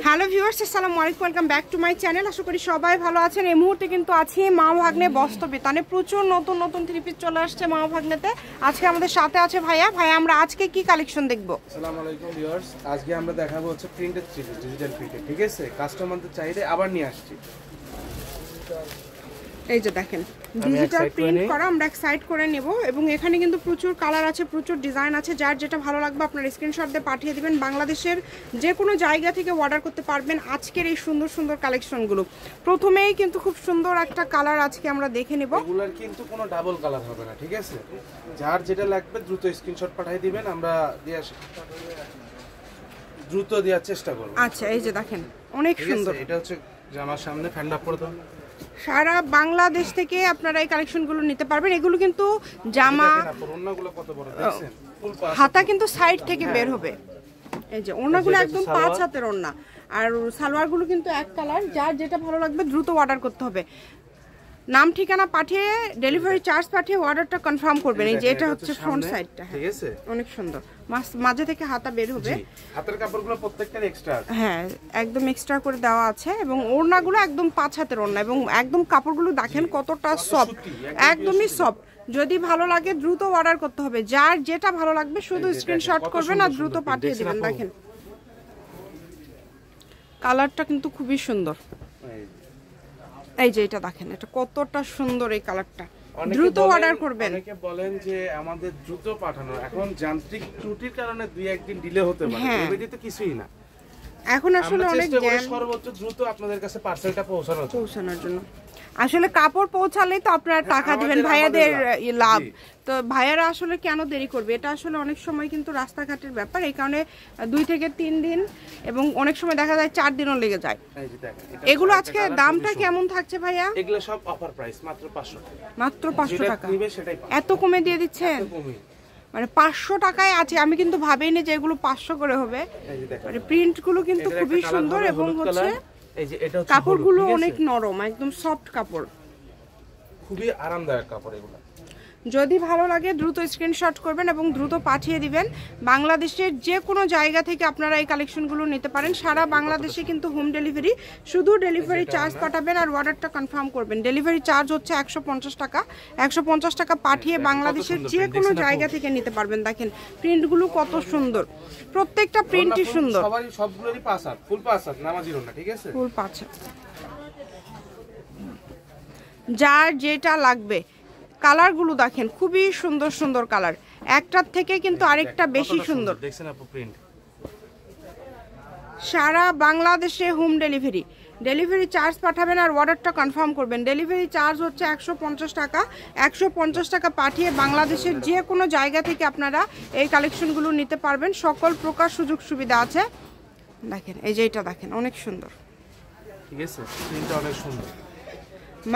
Hello viewers, আসসালামু আলাইকুম, welcome back to my channel. আশা করি সবাই ভালো আছেন। এই মুহূর্তে কিন্তু আছি মা ভাগ্নে বস্ত্র বিতানে। প্রচুর নতুন নতুন থ্রি পিস চলে আসছে মা ভাগ্নেতে। আজকে আমাদের সাথে আছে ভাইয়া। আমরা আজকে কি কালেকশন দেখব? আসসালামু আলাইকুম ভিউয়ার্স, আজকে আমরা দেখাবো হচ্ছে printed three piece, digital printed. ঠিক আছে, কাস্টমারদের চাইলে আবার নিয়ে আসছি। এই যে দেখেন, ডিজিটাল প্রিন্ট করা। আমরা এক সাইড করে নেব এবং এখানে কিন্তু প্রচুর কালার আছে, প্রচুর ডিজাইন আছে। যার যেটা ভালো লাগবে আপনার স্ক্রিনশট দিয়ে পাঠিয়ে দিবেন। বাংলাদেশের যে কোনো জায়গা থেকে অর্ডার করতে পারবেন আজকের এই সুন্দর সুন্দর কালেকশনগুলো। প্রথমেই কিন্তু খুব সুন্দর একটা কালার আজকে আমরা দেখে নেব। এগুলার কিন্তু কোনো ডাবল কালার হবে না, ঠিক আছে? যার যেটা লাগবে দ্রুত স্ক্রিনশট পাঠিয়ে দিবেন, আমরা দ্রুত দেওয়ার চেষ্টা করব। আচ্ছা, এই যে দেখেন অনেক সুন্দর। এটা হচ্ছে জামার সামনে ফ্যান্ড আপ করে দাও। সারা বাংলাদেশ থেকে আপনারা এই কালেকশনগুলো নিতে পারবেন। এগুলো কিন্তু জামা, ওড়নাগুলো কত বড় দেখছেন, হাতা কিন্তু সাইড থেকে বের হবে। এই যে ওড়নাগুলো একদম 5 হাতের ওড়না, আর সালোয়ারগুলো কিন্তু এক কালার। যার যেটা ভালো লাগবে দ্রুত অর্ডার করতে হবে। নাম ঠিকানা পাঠিয়ে ডেলিভারি চার্জ পাঠিয়ে অর্ডারটা কনফার্ম করবেন। এই যে এটা হচ্ছে ফ্রন্ট সাইডটা, ঠিক আছে? অনেক সুন্দর, মাঝে থেকে হাতা বের হবে। হাতের কাপড়গুলো প্রত্যেকটার এক্সট্রা, হ্যাঁ একদম এক্সট্রা করে দেওয়া আছে। এবং ওড়নাগুলো একদম 5 হাতের ওড়না এবং একদম কাপড়গুলো দেখেন কতটা সফট, একদমই সফট। যদি ভালো লাগে দ্রুত অর্ডার করতে হবে। যার যেটা ভালো লাগবে শুধু স্ক্রিনশট করবেন আর দ্রুত পাঠিয়ে দিবেন। দেখেন কালারটা কিন্তু খুবই সুন্দর। এই যে এটা দেখেন, এটা কতটা সুন্দর এই কালারটা। দ্রুত অর্ডার করবেন। অনেকে বলেন যে আমাদের দ্রুত পাঠানো, এখন যান্ত্রিক ত্রুটির কারণে 2-1 দিন ডিলে হতে পারে, এবারে তো কিছুই না। এখন আসলে অনেক জ্যাম, সর্বোচ্চ দ্রুত আপনাদের কাছে পার্সেলটা পৌঁছানোর জন্য। আসলে কাপড় পৌঁছালেই তো আপনারা টাকা দিবেন, ভাইয়াদের লাভ। তো ভাইয়ারা আসলে কেন দেরি করবে? এটা আসলে অনেক সময় কিন্তু রাস্তাঘাটের ব্যাপার, এই কারণে 2 থেকে 3 দিন এবং অনেক সময় দেখা যায় 4 দিনও লেগে যায়। এগুলো আজকে দামটা কেমন থাকছে ভাইয়া? এগুলো সব অফার প্রাইস, মাত্র 500 টাকা। মাত্র 500 টাকা? এত কমে দিয়ে দিচ্ছেন? মানে 500 টাকায় আছে। আমি কিন্তু ভাবিনি যে এগুলো 500 করে হবে। মানে প্রিন্টগুলো কিন্তু খুবই সুন্দর এবং হচ্ছে কাপড়গুলো অনেক নরম, একদম সফট কাপড়, খুবই আরামদায়ক কাপড় এগুলো। যদি ভালো লাগে দ্রুত স্ক্রিনশট করবেন এবং দ্রুত পাঠিয়ে দিবেন। বাংলাদেশের যে কোনো জায়গা থেকে আপনারা এই কালেকশনগুলো নিতে পারেন। সারা বাংলাদেশে কিন্তু হোম ডেলিভারি, শুধু ডেলিভারি চার্জ পাঠাবেন আর অর্ডারটা কনফার্ম করবেন। ডেলিভারি চার্জ হচ্ছে 150 টাকা। 150 টাকা পাঠিয়ে বাংলাদেশের যে কোনো জায়গা থেকে নিতে পারবেন। দেখেন প্রিন্টগুলো কত সুন্দর, প্রত্যেকটা প্রিন্টই সুন্দর। সবগুলোরই 5 হাত, ফুল 5 হাত, নামাজির না, ঠিক আছে? ফুল 5 হাত। যার যেটা লাগবে। কালারগুলো দেখেন খুবই সুন্দর সুন্দর কালার, একটার থেকে কিন্তু আরেকটা বেশি সুন্দর। দেখছেন আপু প্রিন্ট? সারা বাংলাদেশে হোম ডেলিভারি, ডেলিভারি চার্জ পাঠাবেন আর অর্ডারটা কনফার্ম করবেন। ডেলিভারি চার্জ হচ্ছে 150 টাকা। 150 টাকা পাঠিয়ে বাংলাদেশের যে কোনো জায়গা থেকে আপনারা এই কালেকশনগুলো নিতে পারবেন। সকল প্রকার সুযোগ সুবিধা আছে। দেখেন এই যে এটা দেখেন অনেক সুন্দর, ঠিক আছে? প্রিন্টটা অনেক সুন্দর।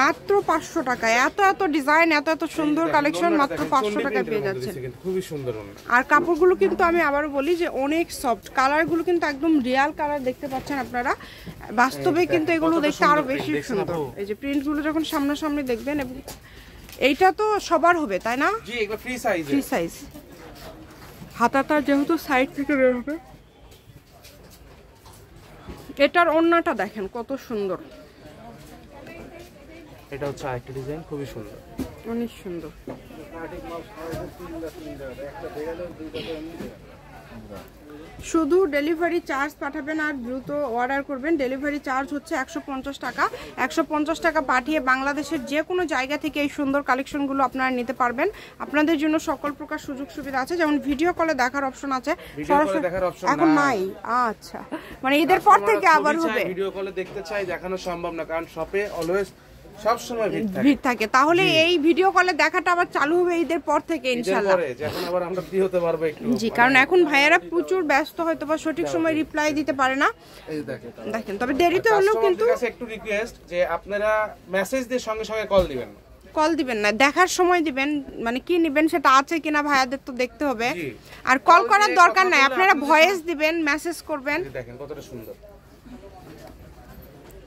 মাত্র 500 টাকায় এত এত ডিজাইন, এত এত সুন্দর কালেকশন মাত্র 500 টাকায় পেয়ে যাচ্ছেন। খুবই সুন্দর। আর কাপড়গুলো কিন্তু আমি আবারও বলি যে অনেক সফট। কালারগুলো কিন্তু একদম রিয়াল কালার দেখতে পাচ্ছেন আপনারা। বাস্তবে কিন্তু এগুলো দেখতে আরো বেশি সুন্দর। এই যে প্রিন্টগুলো যখন সামনাসামনি দেখবেন, এবং এইটা তো সবার হবে তাই না? জি, এগুলো ফ্রি সাইজ। Free size. হাতাটা যেহেতু সাইড থেকে বের হবে। এটার ওড়নাটা দেখেন কত সুন্দর। এটা হচ্ছে আরেকটা ডিজাইন, খুবই সুন্দর, অনেক সুন্দর। শুধু ডেলিভারি চার্জ পাঠাবেন আর দ্রুত অর্ডার করবেন। ডেলিভারি চার্জ হচ্ছে 150 টাকা। 150 টাকা পাঠিয়ে বাংলাদেশের যে কোনো জায়গা থেকে এই সুন্দর কালেকশনগুলো আপনারা নিতে পারবেন। আপনাদের জন্য সকল প্রকার সুযোগ সুবিধা আছে, যেমন ভিডিও কলে দেখার অপশন আছে। এখন নাই, আচ্ছা, মানে ঈদের পর থেকে আবার হবে। ভিডিও কলে দেখতে চাই, দেখানো সম্ভব না, কারণ শপে অলওয়েজ সব সময় ভিড় থাকে। তাহলে এই ভিডিও কলে দেখাটা আবার চালু হবে ঈদের পর থেকে ইনশাআল্লাহ। যখন আবার আমরা ফ্রি হতে পারবো একটু। জি, কারণ এখন ভাইয়ারা প্রচুর ব্যস্ত, হয়তো বা সঠিক সময় রিপ্লাই দিতে পারে না। এই দেখেন তবে দেরিতে হলেও কিন্তু একটু রিকোয়েস্ট যে আপনারা মেসেজ দিয়ে সঙ্গে সঙ্গে কল দিবেন না, দেখার সময় দিবেন। মানে কি নেবেন সেটা আছে কিনা ভাইয়াদের তো দেখতে হবে। আর কল করার দরকার নাই, আপনারা ভয়েস দিবেন, মেসেজ করবেন। দেখেন কতটা সুন্দর।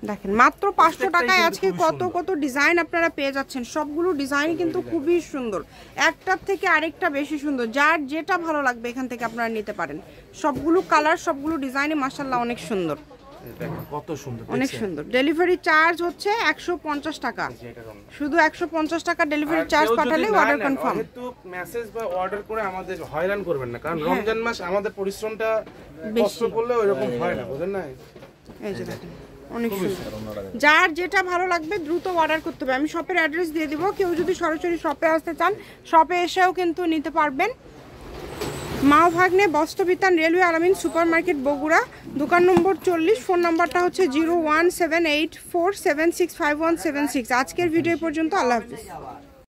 দেখেন মাত্র 500 টাকায় আজকে কত কত ডিজাইন আপনারা পেয়ে যাচ্ছেন। সবগুলো ডিজাইন কিন্তু খুবই সুন্দর, একটার থেকে আরেকটা বেশি সুন্দর। যার যেটা ভালো লাগবে এখান থেকে আপনারা নিতে পারেন। সবগুলো কালার, সবগুলো ডিজাইনই মাশাআল্লাহ অনেক সুন্দর, কত সুন্দর, অনেক সুন্দর। ডেলিভারি চার্জ হচ্ছে 150 টাকা, শুধু 150 টাকা ডেলিভারি চার্জ পাঠালে অর্ডার কনফার্ম। কিন্তু মেসেজ বা অর্ডার করে আমাদের হয়রান করবেন না, কারণ রমজান মাস আমাদের পরিশ্রমটা কষ্ট করলে ওইরকম হয় না, বুঝেন না? এই যে দেখেন অনেক সুন্দর। যার যেটা ভালো লাগবে দ্রুত অর্ডার করতে হবে। আমি শপের অ্যাড্রেস দিয়ে দিব, কেউ যদি সরাসরি শপে আসতে চান শপে এসেও কিন্তু নিতে পারবেন। মা ভাগ্নে বস্ত্রবিতান, রেলওয়ে আলামিন সুপার মার্কেট, বগুড়া, দোকান নম্বর 40। ফোন নাম্বারটা হচ্ছে 017847651776। আজকের ভিডিও পর্যন্ত, আল্লাহ হাফিজ।